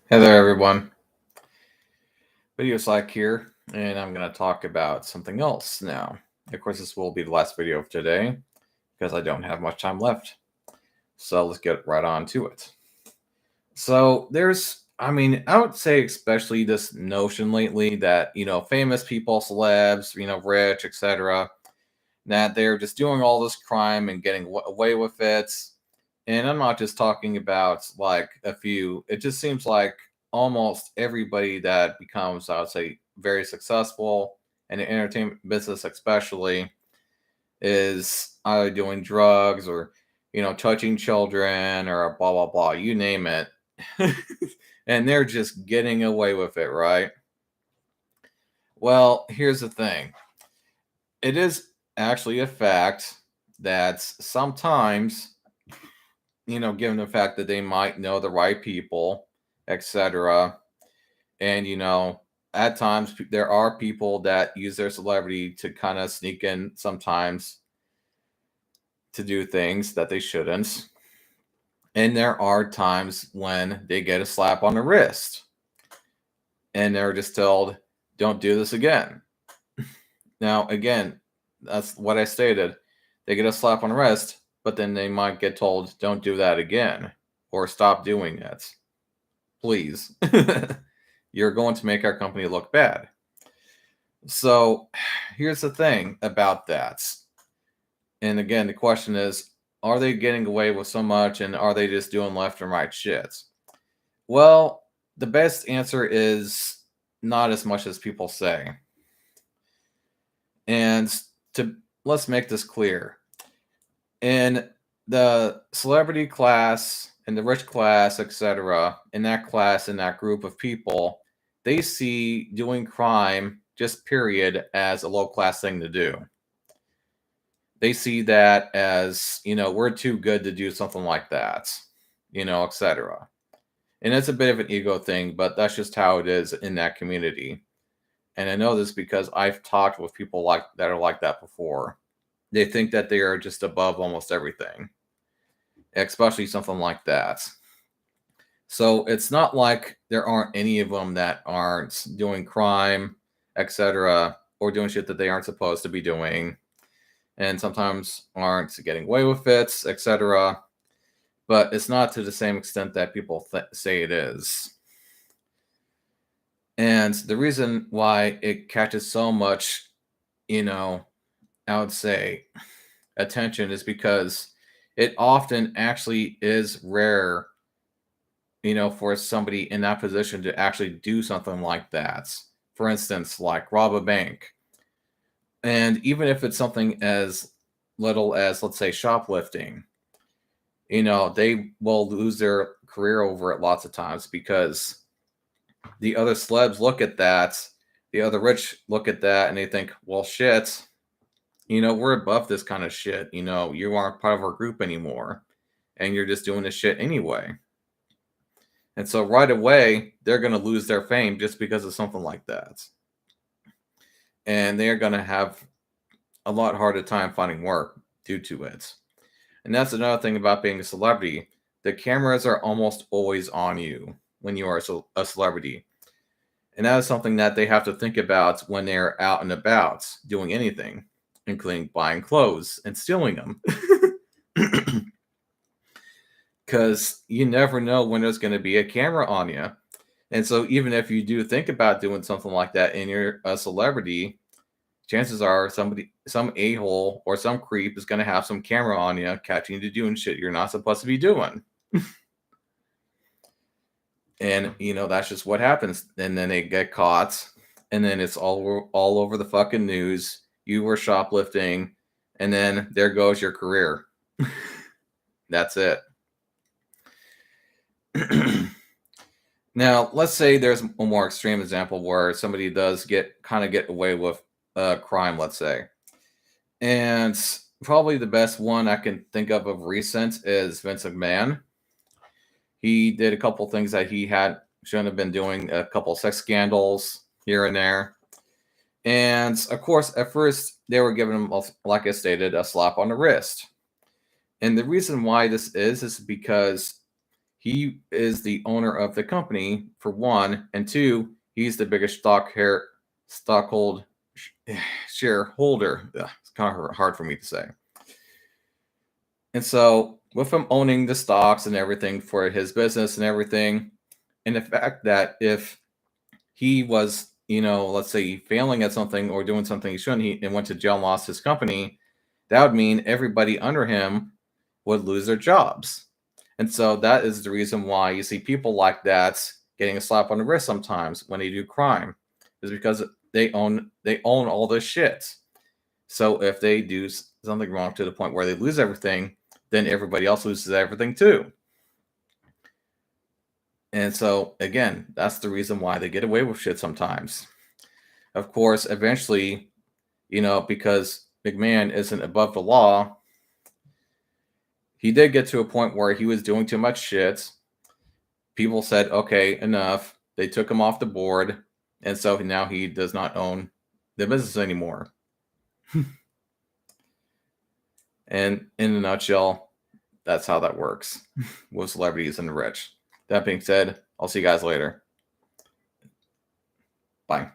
Hey there, everyone. Video Slack here, and I'm going to talk about something else now. Of course, this will be the last video of today because I don't have much time left. So let's get right on to it. So I would say, especially this notion lately that, famous people, celebs, rich, etc., that they're just doing all this crime and getting away with it. And I'm not just talking about like a few. It just seems like almost everybody that becomes, I would say, very successful in the entertainment business, especially, is either doing drugs or, touching children or blah, blah, blah, you name it. And they're just getting away with it, right? Well, here's the thing, it is actually a fact that sometimes, given the fact that they might know the right people, etc. And, at times there are people that use their celebrity to kind of sneak in sometimes to do things that they shouldn't. And there are times when they get a slap on the wrist and they're just told, don't do this again. Now, again, that's what I stated. They get a slap on the wrist, but then they might get told, don't do that again or stop doing it. Please. You're going to make our company look bad. So here's the thing about that. And again, the question is, are they getting away with so much and are they just doing left and right shit? Well, the best answer is not as much as people say. And to let's make this clear. In the celebrity class, in the rich class, etc., in that class, in that group of people, they see doing crime, just period, as a low class thing to do. They see that as, we're too good to do something like that, etc. And it's a bit of an ego thing, but that's just how it is in that community. And I know this because I've talked with people like that are like that before. They think that they are just above almost everything, especially something like that. So it's not like there aren't any of them that aren't doing crime, etc., or doing shit that they aren't supposed to be doing, and sometimes aren't getting away with it, etc. But it's not to the same extent that people say it is. And the reason why it catches so much, I would say, attention is because it often actually is rare, for somebody in that position to actually do something like that. For instance, like rob a bank. And even if it's something as little as, let's say, shoplifting, they will lose their career over it lots of times because the other celebs look at that, the other rich look at that, and they think, well, shit, we're above this kind of shit. You aren't part of our group anymore, and you're just doing this shit anyway. And so right away, they're going to lose their fame just because of something like that. And they're going to have a lot harder time finding work due to it. And that's another thing about being a celebrity. The cameras are almost always on you when you are a celebrity. And that is something that they have to think about when they're out and about doing anything, including buying clothes and stealing them. Because you never know when there's going to be a camera on you. And so even if you do think about doing something like that and you're a celebrity, chances are some a-hole or some creep is going to have some camera on you catching you doing shit you're not supposed to be doing. And that's just what happens. And then they get caught, and then it's all over the fucking news. You were shoplifting, and then there goes your career. That's it. Now, let's say there's a more extreme example where somebody does get away with crime, let's say. And probably the best one I can think of recent is Vince McMahon. He did a couple things that he shouldn't have been doing, a couple sex scandals here and there. And of course, at first, they were giving him, like I stated, a slap on the wrist. And the reason why this is because he is the owner of the company for one, and two, he's the biggest stockhold shareholder. Ugh, it's kind of hard for me to say. And so, with him owning the stocks and everything for his business and everything, and the fact that if he was, let's say failing at something or doing something he shouldn't, and went to jail and lost his company, that would mean everybody under him would lose their jobs. And so that is the reason why you see people like that getting a slap on the wrist sometimes when they do crime, is because they own all this shit. So if they do something wrong to the point where they lose everything, then everybody else loses everything too. And so again, that's the reason why they get away with shit sometimes. Of course, eventually, because McMahon isn't above the law, he did get to a point where he was doing too much shit. People said, okay, enough. They took him off the board. And so now he does not own the business anymore. And in a nutshell, that's how that works with celebrities and the rich. That being said, I'll see you guys later. Bye.